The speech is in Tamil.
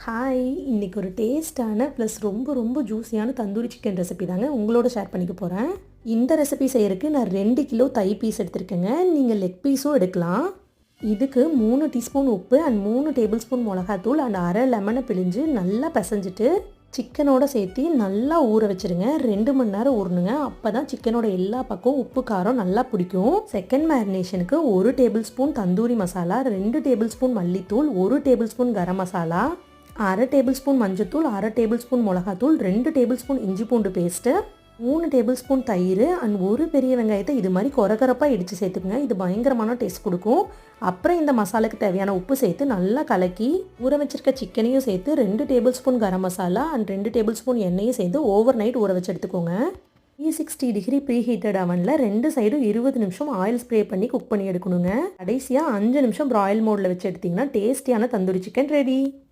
ஹாய்! இன்னைக்கு ஒரு டேஸ்ட்டான ப்ளஸ் ரொம்ப ரொம்ப ஜூஸியான தந்தூரி சிக்கன் ரெசிபி தாங்க உங்களோட ஷேர் பண்ணிக்க போகிறேன். இந்த ரெசிபி செய்யறதுக்கு நான் 2 கிலோ தை பீஸ் எடுத்திருக்கேங்க. நீங்கள் லெக் பீஸும் எடுக்கலாம். இதுக்கு 3 டீஸ்பூன் உப்பு அண்ட் 3 டேபிள் ஸ்பூன் மிளகாத்தூள் அண்ட் அரை லெமனை பிழிஞ்சு நல்லா பிசைஞ்சிட்டு சிக்கனோட சேர்த்து நல்லா ஊற வச்சுருங்க. 2 மணி நேரம் ஊறணுங்க. அப்போ தான் சிக்கனோட எல்லா பக்கம் உப்பு காரம் நல்லா பிடிக்கும். செகண்ட் மேரினேஷனுக்கு 1 tablespoon tandoori masala, 2 tablespoon மல்லித்தூள், 1 டேபிள் ஸ்பூன் கரம் மசாலா, அரை டேபிள் ஸ்பூன் மஞ்சத்தூள், அரை டேபிள் ஸ்பூன் மிளகாத்தூள், 2 டேபிள் ஸ்பூன் இஞ்சி பூண்டு பேஸ்ட்டு, 3 டேபிள் ஸ்பூன் தயிர் அண்ட் ஒரு பெரிய வெங்காயத்தை இது மாதிரி கொரகரப்பாக இடித்து சேர்த்துக்குங்க. இது பயங்கரமான டேஸ்ட் கொடுக்கும். அப்புறம் இந்த மசாலாக்கு தேவையான உப்பு சேர்த்து நல்லா கலக்கி ஊற வச்சிருக்க சிக்கனையும் சேர்த்து 2 table spoon garam masala and 2 table spoon எண்ணெயும் சேர்த்து ஓவர் நைட் ஊற வச்சு எடுத்துக்கோங்க. 360 டிகிரி ப்ரீ ஹீட்டட் அவனில் 2 சைடும் 20 நிமிஷம் ஆயில் ஸ்ப்ரே பண்ணி குக் பண்ணி எடுக்கணுங்க. கடைசியாக 5 நிமிஷம் ப்ராயில் மோடில் வச்சு எடுத்திங்கன்னா டேஸ்டியான தந்தூரி சிக்கன் ரெடி.